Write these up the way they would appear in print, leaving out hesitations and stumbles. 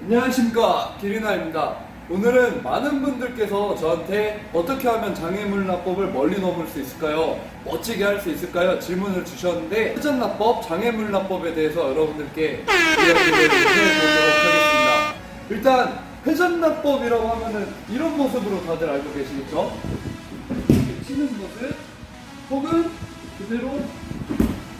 안녕하십니까, 기리나입니다. 오늘은 많은 분들께서 저한테 어떻게 하면 장애물납법을 멀리 넘을 수 있을까요? 멋지게 할 수 있을까요? 질문을 주셨는데, 회전납법, 장애물납법에 대해서 여러분들께 이야기를 해보도록 하겠습니다. 일단 회전납법이라고 하면은 이런 모습으로 다들 알고 계시겠죠? 이렇게 치는 모습, 혹은 그대로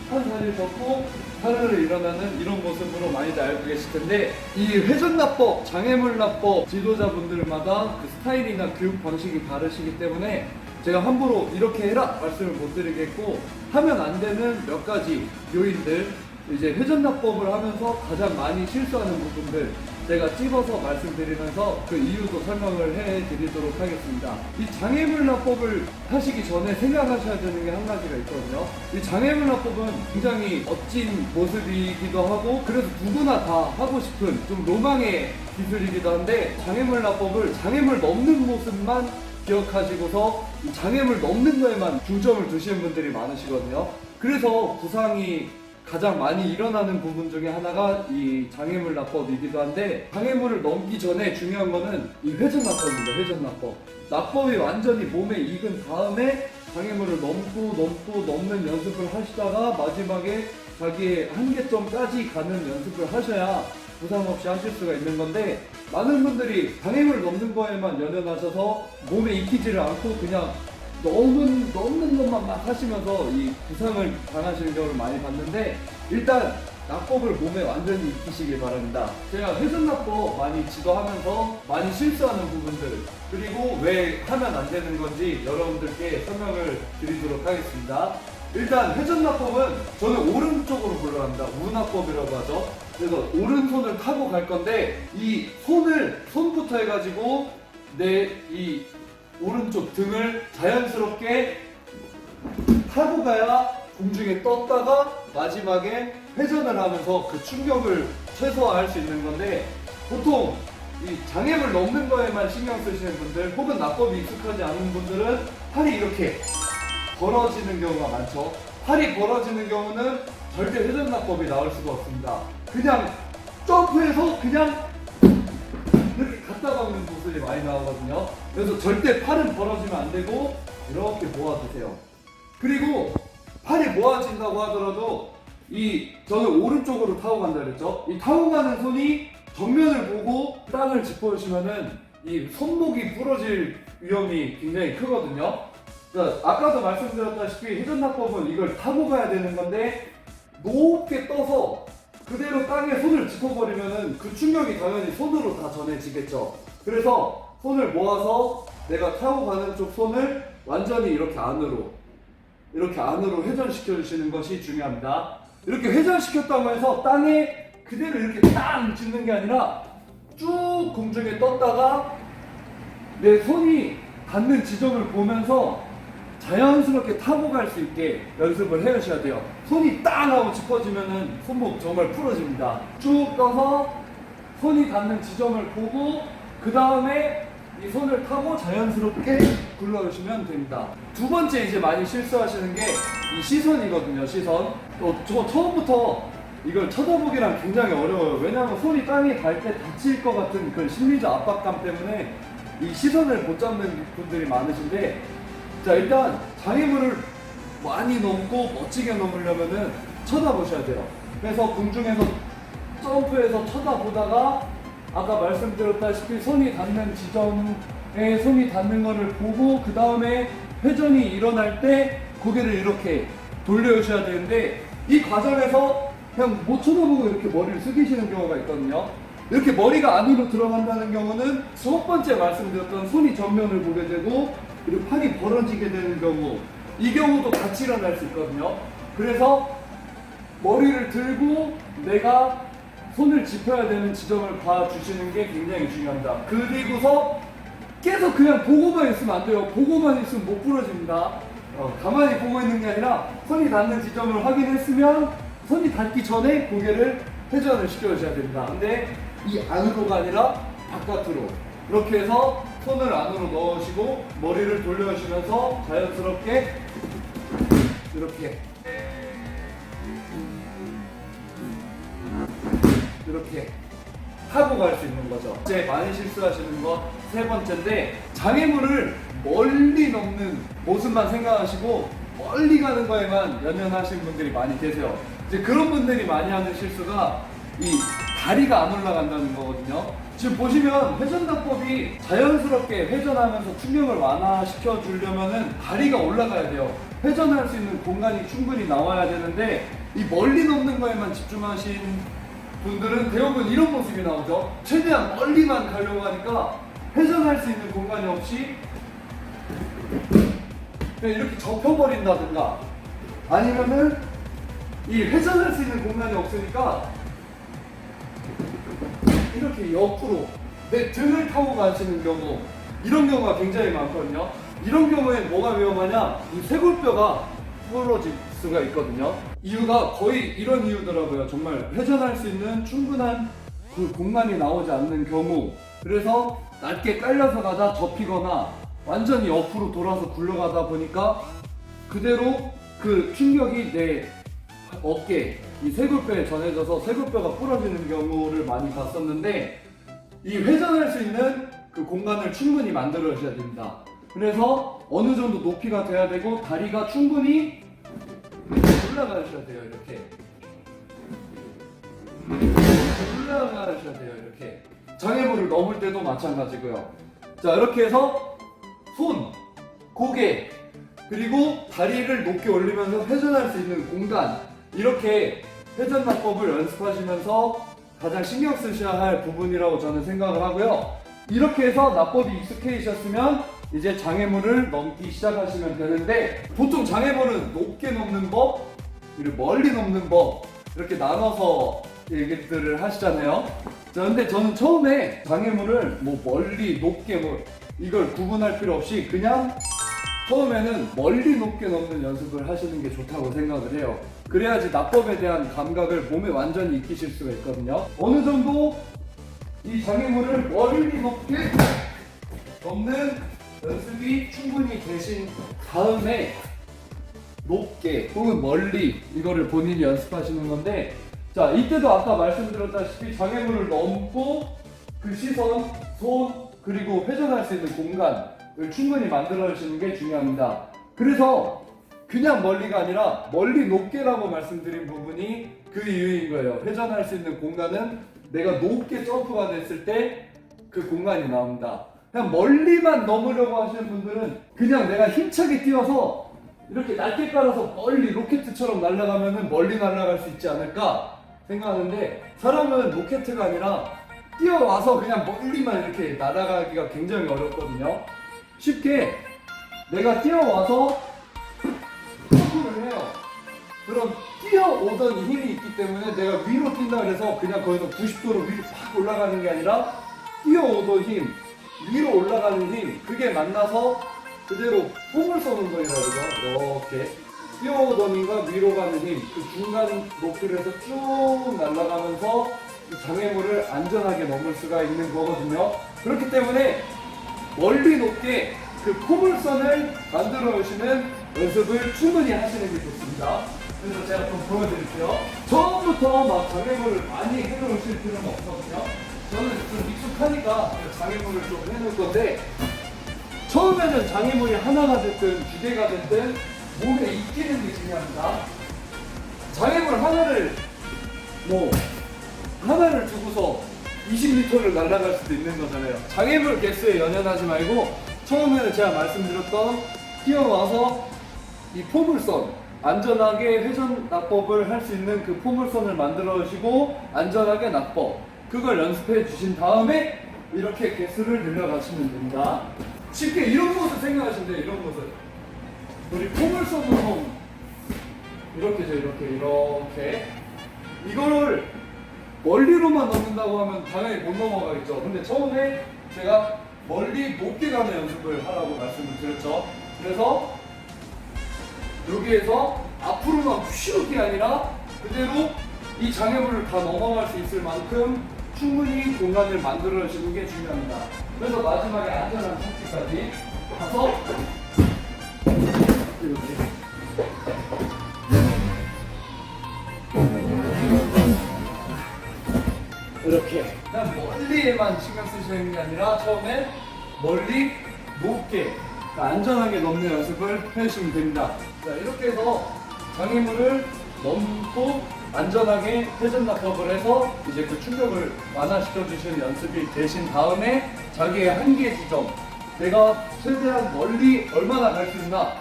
한 다리를 걷고 하늘을 일어나는 이런 모습으로 많이들 알고 계실 텐데, 이 회전납법, 장애물납법 지도자분들마다 그 스타일이나 교육 방식이 다르시기 때문에 제가 함부로 이렇게 해라 말씀을 못 드리겠고, 하면 안 되는 몇 가지 요인들, 이제 회전납법을 하면서 가장 많이 실수하는 부분들 제가 찝어서 말씀드리면서 그 이유도 설명을 해드리도록 하겠습니다. 이 장애물납법을 하시기 전에 생각하셔야 되는 게 한 가지가 있거든요. 이 장애물납법은 굉장히 멋진 모습이기도 하고, 그래서 누구나 다 하고 싶은 좀 로망의 기술이기도 한데, 장애물납법을 장애물 넘는 모습만 기억하시고서 이 장애물 넘는 거에만 중점을 두시는 분들이 많으시거든요. 그래서 부상이 가장 많이 일어나는 부분 중에 하나가 이 장애물납법이기도 한데, 장애물을 넘기 전에 중요한 거는 이 회전납법입니다. 회전납법. 납법이 완전히 몸에 익은 다음에 장애물을 넘는 연습을 하시다가 마지막에 자기의 한계점까지 가는 연습을 하셔야 부상 없이 하실 수가 있는 건데, 많은 분들이 장애물을 넘는 거에만 연연하셔서 몸에 익히지를 않고 그냥 넘는 것만 막 하시면서 이 부상을 당하시는 경우를 많이 봤는데, 일단 납법을 몸에 완전히 익히시길 바랍니다. 제가 회전납법 많이 지도하면서 많이 실수하는 부분들, 그리고 왜 하면 안 되는 건지 여러분들께 설명을 드리도록 하겠습니다. 일단 회전납법은 저는 오른쪽으로 불러갑니다. 우납법이라고 하죠. 그래서 오른손을 타고 갈 건데, 이 손부터 해가지고 내 이 오른쪽 등을 자연스럽게 타고 가야 공중에 떴다가 마지막에 회전을 하면서 그 충격을 최소화할 수 있는 건데, 보통 이 장애물 넘는 거에만 신경 쓰시는 분들, 혹은 납법이 익숙하지 않은 분들은 팔이 이렇게 벌어지는 경우가 많죠. 팔이 벌어지는 경우는 절대 회전납법이 나올 수가 없습니다. 그냥 점프해서 그냥 이렇게 갖다 박는 모습이 많이 나오거든요. 그래서 절대 팔은 벌어지면 안 되고 이렇게 모아두세요. 그리고 팔이 모아진다고 하더라도 저는 오른쪽으로 타고 간다 그랬죠. 이 타고 가는 손이 정면을 보고 땅을 짚어주시면은 이 손목이 부러질 위험이 굉장히 크거든요. 그러니까 아까도 말씀드렸다시피 회전납법은 이걸 타고 가야 되는 건데, 높게 떠서 그대로 땅에 손을 짚어버리면은 그 충격이 당연히 손으로 다 전해지겠죠. 그래서 손을 모아서 내가 타고 가는 쪽 손을 완전히 이렇게 안으로 회전시켜 주시는 것이 중요합니다. 이렇게 회전시켰다고 해서 땅에 그대로 이렇게 땅 짚는 게 아니라 쭉 공중에 떴다가 내 손이 닿는 지점을 보면서 자연스럽게 타고 갈 수 있게 연습을 해주셔야 돼요. 손이 땅 하고 짚어지면은 손목 정말 부러집니다. 쭉 떠서 손이 닿는 지점을 보고 그 다음에 이 손을 타고 자연스럽게 굴러주시면 됩니다. 두 번째 이제 많이 실수하시는 게 이 시선이거든요. 시선. 저 처음부터 이걸 쳐다보기란 굉장히 어려워요. 왜냐하면 손이 땅에 닿을 때 다칠 것 같은 그 심리적 압박감 때문에 이 시선을 못 잡는 분들이 많으신데, 자, 일단 장애물을 많이 넘고 멋지게 넘으려면은 쳐다보셔야 돼요. 그래서 공중에서 점프해서 쳐다보다가 아까 말씀드렸다시피 손이 닿는 지점에 손이 닿는 거를 보고 그 다음에 회전이 일어날 때 고개를 이렇게 돌려주셔야 되는데, 이 과정에서 그냥 못 쳐다보고 이렇게 머리를 숙이시는 경우가 있거든요. 이렇게 머리가 안으로 들어간다는 경우는 첫 번째 말씀드렸던 손이 정면을 보게 되고 그리고 팔이 벌어지게 되는 경우, 이 경우도 같이 일어날 수 있거든요. 그래서 머리를 들고 내가 손을 짚어야 되는 지점을 봐주시는 게 굉장히 중요합니다. 그리고서 계속 그냥 보고만 있으면 안 돼요. 보고만 있으면 못 부러집니다. 가만히 보고 있는 게 아니라 손이 닿는 지점을 확인했으면 손이 닿기 전에 고개를 회전을 시켜주셔야 됩니다. 근데 이 안으로가 아니라 바깥으로 이렇게 해서 손을 안으로 넣으시고 머리를 돌려주시면서 자연스럽게 이렇게 하고 갈 수 있는 거죠. 이제 많이 실수하시는 거 세 번째인데, 장애물을 멀리 넘는 모습만 생각하시고 멀리 가는 거에만 연연하시는 분들이 많이 계세요. 이제 그런 분들이 많이 하는 실수가 이 다리가 안 올라간다는 거거든요. 지금 보시면 회전납법이 자연스럽게 회전하면서 충격을 완화시켜 주려면은 다리가 올라가야 돼요. 회전할 수 있는 공간이 충분히 나와야 되는데, 이 멀리 넘는 거에만 집중하신 분들은 대부분 이런 모습이 나오죠. 최대한 멀리만 가려고 하니까 회전할 수 있는 공간이 없이 그냥 이렇게 접혀버린다든가, 아니면은 이 회전할 수 있는 공간이 없으니까 이렇게 옆으로 내 등을 타고 가시는 경우, 이런 경우가 굉장히 많거든요. 이런 경우엔 뭐가 위험하냐, 이 쇄골뼈가 부러질 수가 있거든요. 이유가 거의 이런 이유더라고요. 정말 회전할 수 있는 충분한 그 공간이 나오지 않는 경우, 그래서 낮게 깔려서 가다 접히거나 완전히 옆으로 돌아서 굴러가다 보니까 그대로 그 충격이 내 어깨, 이 쇄골뼈에 전해져서 쇄골뼈가 부러지는 경우를 많이 봤었는데, 이 회전할 수 있는 그 공간을 충분히 만들어 주셔야 됩니다. 그래서 어느 정도 높이가 돼야 되고 다리가 충분히 올라가셔야 돼요. 이렇게 올라가셔야 돼요. 이렇게 장애물을 넘을 때도 마찬가지고요. 자, 이렇게 해서 손, 고개, 그리고 다리를 높게 올리면서 회전할 수 있는 공간, 이렇게 회전납법을 연습하시면서 가장 신경 쓰셔야 할 부분이라고 저는 생각을 하고요. 이렇게 해서 납법이 익숙해지셨으면 이제 장애물을 넘기 시작하시면 되는데, 보통 장애물은 높게 넘는 법, 그리고 멀리 넘는 법, 이렇게 나눠서 얘기들을 하시잖아요. 자, 근데 저는 처음에 장애물을 뭐 멀리, 높게 뭐 이걸 구분할 필요 없이 그냥 처음에는 멀리 높게 넘는 연습을 하시는 게 좋다고 생각을 해요. 그래야지 납법에 대한 감각을 몸에 완전히 익히실 수가 있거든요. 어느 정도 이 장애물을 멀리 높게 넘는 연습이 충분히 되신 다음에 높게 혹은 멀리 이거를 본인이 연습하시는 건데, 자, 이때도 아까 말씀드렸다시피 장애물을 넘고 그 시선, 손, 그리고 회전할 수 있는 공간을 충분히 만들어 주시는 게 중요합니다. 그래서 그냥 멀리가 아니라 멀리 높게라고 말씀드린 부분이 그 이유인 거예요. 회전할 수 있는 공간은 내가 높게 점프가 됐을 때 그 공간이 나옵니다. 그냥 멀리만 넘으려고 하시는 분들은 그냥 내가 힘차게 뛰어서 이렇게 낮게 깔아서 멀리 로켓처럼 날아가면은 멀리 날아갈 수 있지 않을까 생각하는데, 사람은 로켓가 아니라 뛰어와서 그냥 멀리만 이렇게 날아가기가 굉장히 어렵거든요. 쉽게 내가 뛰어와서 점프를 해요. 그럼 뛰어오던 힘이 있기 때문에 내가 위로 뛴다 그래서 그냥 거기서 90도로 위로 팍 올라가는 게 아니라, 뛰어오던 힘, 위로 올라가는 힘, 그게 만나서 그대로 폼을 쏘는 거라고 그러죠. 이렇게 뛰어오던 힘과 위로 가는 힘, 그 중간 높이를 해서 쭉 날아가면서 장애물을 안전하게 넘을 수가 있는 거거든요. 그렇기 때문에 멀리 높게 그 포물선을 만들어 오시는 연습을 충분히 하시는 게 좋습니다. 그래서 제가 좀 보여드릴게요. 처음부터 막 장애물을 많이 해놓으실 필요는 없거든요. 저는 좀 익숙하니까 장애물을 좀 해놓을 건데, 처음에는 장애물이 하나가 됐든 두 개가 됐든 몸에 익히는 게 중요합니다. 장애물 하나를 두고서 20m를 날아갈 수도 있는 거잖아요. 장애물 개수에 연연하지 말고 처음에는 제가 말씀드렸던 뛰어와서 이 포물선, 안전하게 회전 납법을 할 수 있는 그 포물선을 만들어 주시고 안전하게 납법, 그걸 연습해 주신 다음에 이렇게 개수를 늘려가시면 됩니다. 쉽게 이런 모습 생각하시면 돼요. 이런 모습. 우리 포물선으로 이렇게죠. 이렇게 이거를 멀리로만 넘는다고 하면 당연히 못 넘어가겠죠. 근데 처음에 제가 멀리 높게 가는 연습을 하라고 말씀을 드렸죠. 그래서 여기에서 앞으로만 푸시는 게 아니라 그대로 이 장애물을 다 넘어갈 수 있을 만큼 충분히 공간을 만들어 주시는 게 중요합니다. 그래서 마지막에 안전한 착지까지 가서 이렇게 이렇게 그냥 멀리에만 신경 쓰시는 게 아니라 처음에 멀리 높게 안전하게 넘는 연습을 해주시면 됩니다. 자, 이렇게 해서 장애물을 넘고 안전하게 회전 납법을 해서 이제 그 충격을 완화시켜 주시는 연습이 되신 다음에 자기의 한계 지점, 내가 최대한 멀리 얼마나 갈 수 있나,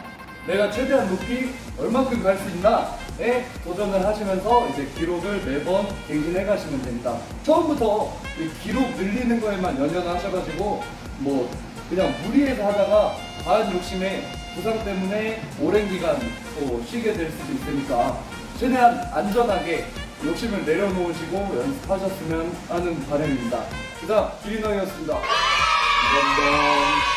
내가 최대한 높이 얼만큼 갈 수 있나에 도전을 하시면서 이제 기록을 매번 갱신해 가시면 됩니다. 처음부터 이 기록 늘리는 거에만 연연하셔가지고 뭐 그냥 무리해서 하다가 과한 욕심에 부상 때문에 오랜 기간 또 쉬게 될 수도 있으니까 최대한 안전하게 욕심을 내려놓으시고 연습하셨으면 하는 바람입니다. 그다음 기린왕이었습니다. 감사합니다.